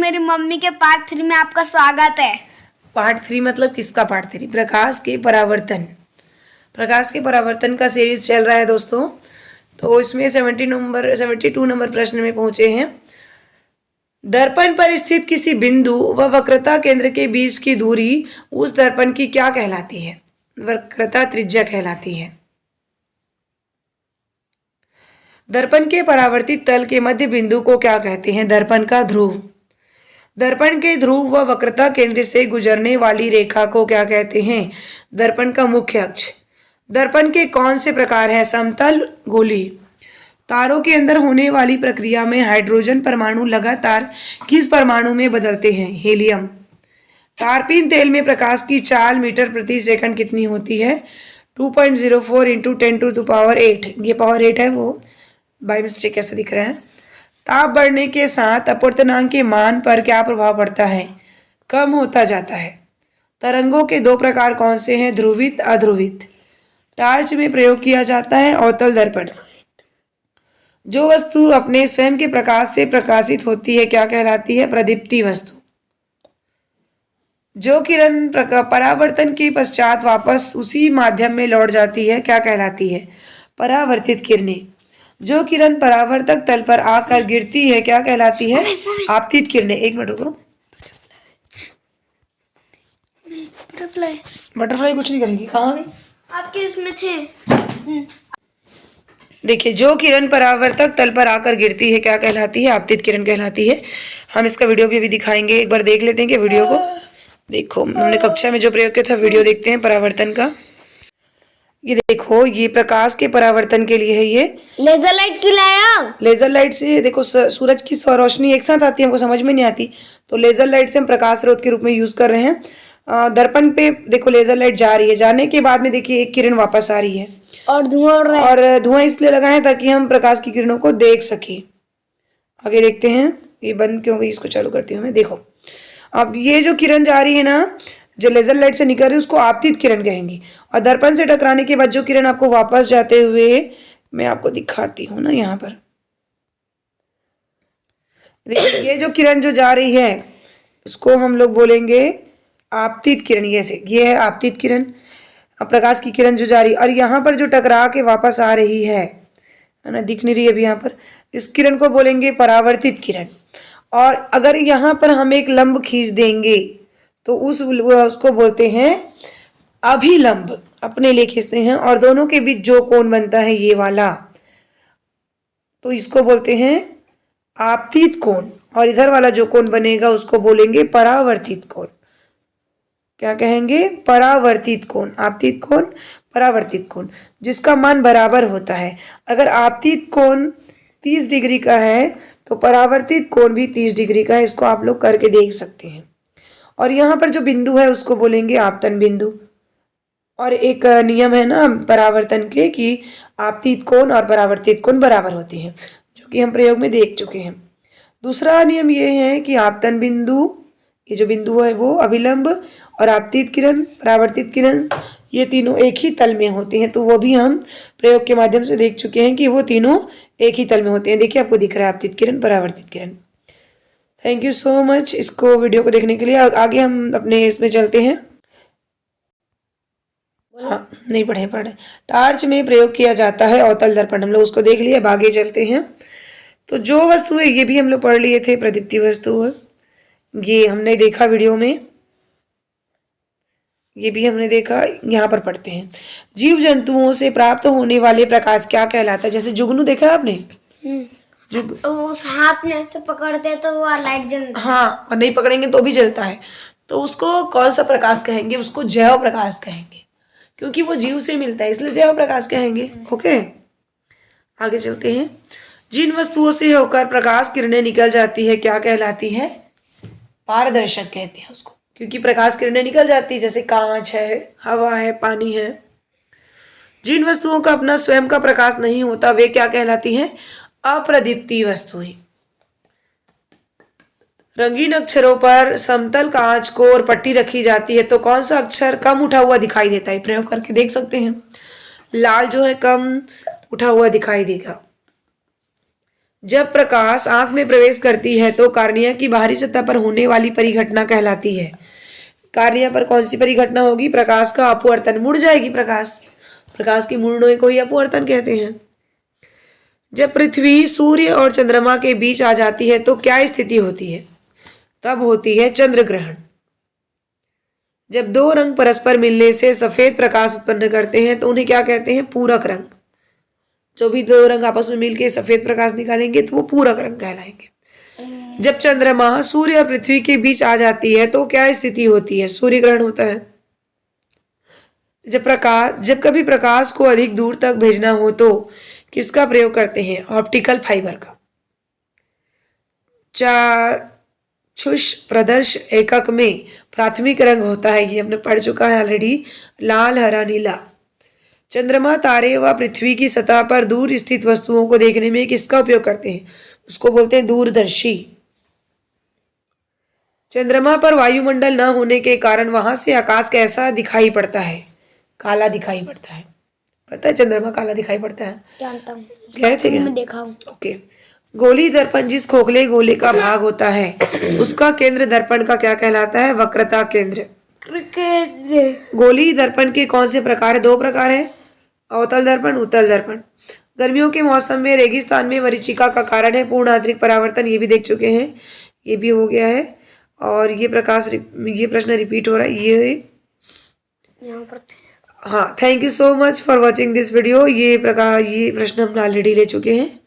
मेरी मम्मी के पार्ट 3 में आपका स्वागत है। पार्ट 3 मतलब किसका पार्ट 3? प्रकाश के परावर्तन। प्रकाश के परावर्तन का सीरीज चल रहा है दोस्तों। तो इसमें 72 नंबर प्रश्न में पहुंचे हैं। दर्पण पर स्थित किसी बिंदु व वक्रता केंद्र के बीच की दूरी उस दर्पण की क्या कहलाती है? वक्रता त्रिज्या कहलाती है। दर्पण के परावर्तित तल के मध्य बिंदु को क्या कहते हैं? दर्पण का ध्रुव। दर्पण के ध्रुव व वक्रता केंद्र से गुजरने वाली रेखा को क्या कहते हैं? दर्पण का मुख्य अक्ष। दर्पण के कौन से प्रकार है? समतल, गोली। तारों के अंदर होने वाली प्रक्रिया में हाइड्रोजन परमाणु लगातार किस परमाणु में बदलते हैं? हीलियम। तारपीन तेल में प्रकाश की चाल मीटर प्रति सेकंड कितनी होती है? 2.04 इंटू 10⁸। ये पावर 8 है, वो बाय मिस्टेक ऐसा दिख रहा है। ताप बढ़ने के साथ अपवर्तनांक के मान पर क्या प्रभाव पड़ता है? कम होता जाता है। तरंगों के दो प्रकार कौन से हैं? ध्रुवित, अध्रुवित। टार्च में प्रयोग किया जाता है अवतल दर्पण। जो वस्तु अपने स्वयं के प्रकाश से प्रकाशित होती है क्या कहलाती है? प्रदीप्ति वस्तु। जो किरण परावर्तन के पश्चात वापस उसी माध्यम में लौट जाती है क्या कहलाती है? परावर्तित किरणें। जो किरण परावर्तक तल पर आकर गिरती है क्या कहलाती है? आपतित किरणें। एक मिनट रुको। बटरफ्लाई कुछ नहीं करेगी। कहाँ गई? आपके इसमें थे। देखिए, जो किरण परावर्तक तल पर आकर गिरती है क्या कहलाती है? आपतित किरण कहलाती है। हम इसका वीडियो भी अभी दिखाएंगे, एक बार देख लेते हैं कि वीडियो को। देखो, हमने कक्षा में जो प्रयोग किया था, वीडियो देखते हैं परावर्तन का। ये देखो, ये प्रकाश के परावर्तन के लिए है। ये लेजर लाइट क्यों लाया? लेजर लाइट से देखो सूरज की रोशनी एक साथ आती है, हमको समझ में नहीं आती, तो लेजर लाइट से हम प्रकाश स्रोत के रूप में यूज कर रहे हैं। दर्पण पे देखो लेजर लाइट जा रही है, जाने के बाद में देखिए एक किरण वापस आ रही है और धुआं उड़ रहा है। और धुआं इसलिए लगा है ताकि हम प्रकाश की किरणों को देख सके। आगे देखते हैं। ये बंद क्यों गई? इसको चालू करती हूँ मैं। देखो, अब ये जो किरण जा रही है ना, जो लेजर लाइट से निकल रही है, उसको आपतित किरण कहेंगे। और दर्पण से टकराने के बाद जो किरण आपको वापस जाते हुए मैं आपको दिखाती हूँ ना, यहाँ पर देखिए, ये जो किरण जो जा रही है उसको हम लोग बोलेंगे आपतित किरण। ये है आपतित किरण, प्रकाश की किरण जो जा रही है। और यहाँ पर जो टकरा के वापस आ रही है ना, दिख नहीं रही है अभी यहाँ पर, इस किरण को बोलेंगे परावर्तित किरण। और अगर यहाँ पर हम एक लंब खींच देंगे तो उसको बोलते हैं अभिलंब। अपने लिए खींचते हैं और दोनों के बीच जो कोण बनता है ये वाला, तो इसको बोलते हैं आपतित कोण। और इधर वाला जो कोण बनेगा उसको बोलेंगे परावर्तित कोण। क्या कहेंगे? परावर्तित कोण। आपतित कोण, परावर्तित कोण, जिसका मान बराबर होता है। अगर आपतित कोण 30 डिग्री का है तो परावर्तित कोण भी 30 डिग्री का है। इसको आप लोग करके देख सकते हैं। और यहाँ पर जो बिंदु है उसको बोलेंगे आपतन बिंदु। और एक नियम है ना परावर्तन के कि आपतित कोण और परावर्तित कोण बराबर होते हैं, जो कि हम प्रयोग में देख चुके हैं। दूसरा नियम ये है कि आपतन बिंदु, ये जो बिंदु है वो अभिलंब, और आपतित किरण, परावर्तित किरण, ये तीनों एक ही तल में होते हैं। तो वो भी हम प्रयोग के माध्यम से देख चुके हैं कि वो तीनों एक ही तल में होते हैं। देखिए, आपको दिख रहा है आपतित किरण, परावर्तित किरण। थैंक यू सो मच इसको वीडियो को देखने के लिए। आगे हम अपने इसमें चलते हैं। हाँ, नहीं पढ़े। टार्च में प्रयोग किया जाता है अवतल दर्पण, हम लोग उसको देख लिए। अब आगे चलते हैं। तो जो वस्तु है ये भी हम लोग पढ़ लिए थे, प्रदीप्ति वस्तु है, ये हमने देखा वीडियो में, ये भी हमने देखा। यहाँ पर पढ़ते हैं। जीव जंतुओं से प्राप्त होने वाले प्रकाश क्या कहलाता है? जैसे जुगनू देखा है आपने? उस हाथ में से पकड़ते हैं तो वो लाइट जलता है। हाँ, और नहीं पकड़ेंगे तो भी जलता है। तो उसको कौन सा प्रकाश कहेंगे? उसको जैव प्रकाश कहेंगे, क्योंकि वो जीव से मिलता है, इसलिए जैव प्रकाश कहेंगे। ओके, आगे चलते हैं। जिन वस्तुओं से होकर प्रकाश किरणें निकल जाती है क्या कहलाती है? पारदर्शक कहते हैं उसको, क्योंकि प्रकाश किरणें निकल जाती है, जैसे कांच है, हवा है, पानी है। जिन वस्तुओं का अपना स्वयं का प्रकाश नहीं होता वे क्या कहलाती हैं? अप्रदीप्ति वस्तुएं। रंगीन अक्षरों पर समतल कांच को और पट्टी रखी जाती है तो कौन सा अक्षर कम उठा हुआ दिखाई देता है? प्रयोग करके देख सकते हैं। लाल जो है कम उठा हुआ दिखाई देगा। जब प्रकाश आंख में प्रवेश करती है तो कार्निया की बाहरी सतह पर होने वाली परिघटना कहलाती है। कार्निया पर कौन सी परिघटना होगी? प्रकाश का अपवर्तन, मुड़ जाएगी प्रकाश की मुड़ने को ही अपवर्तन कहते हैं। जब पृथ्वी सूर्य और चंद्रमा के बीच आ जाती है तो क्या स्थिति होती है? तब होती है चंद्र ग्रहण। जब दो रंग परस्पर मिलने से सफेद प्रकाश उत्पन्न करते हैं तो उन्हें क्या कहते हैं? पूरक रंग। जो भी दो रंग आपस में मिलकर सफेद प्रकाश निकालेंगे तो वो पूरक रंग कहलाएंगे। जब चंद्रमा सूर्य और पृथ्वी के बीच आ जाती है तो क्या स्थिति होती है? सूर्य ग्रहण होता है। जब कभी प्रकाश को अधिक दूर तक भेजना हो तो किसका प्रयोग करते हैं? ऑप्टिकल फाइबर का। चाक्षुष प्रदर्श एकक में प्राथमिक रंग होता है, ये हमने पढ़ चुका है ऑलरेडी, लाल, हरा, नीला। चंद्रमा, तारे व पृथ्वी की सतह पर दूर स्थित वस्तुओं को देखने में किसका उपयोग करते हैं? उसको बोलते हैं दूरदर्शी। चंद्रमा पर वायुमंडल न होने के कारण वहां से आकाश कैसा दिखाई पड़ता है? काला दिखाई पड़ता है। पता है चंद्रमा काला दिखाई पड़ता है? जानता हूँ, गए थे क्या? मैं देखा हूँ। ओके। गोली दर्पण जिस खोखले गोले का भाग होता है उसका केंद्र दर्पण का क्या कहलाता है? वक्रता केंद्र। गोली दर्पण के कौन से प्रकार है? 2 प्रकार है, अवतल दर्पण, उत्तल दर्पण। गर्मियों के मौसम में रेगिस्तान में मरीचिका का कारण है पूर्ण आंतरिक परावर्तन, ये भी देख चुके हैं, ये भी हो गया है। और ये प्रश्न रिपीट हो रहा है ये यहाँ पर। हाँ, thank you so much for watching this video. ये प्रश्न हम ऑलरेडी ले चुके हैं।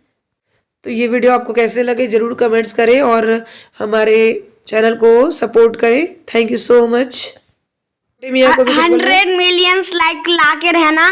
तो ये वीडियो आपको कैसे लगे जरूर कमेंट्स करें और हमारे चैनल को सपोर्ट करें। Thank you so much. 100 million like ला के रहना।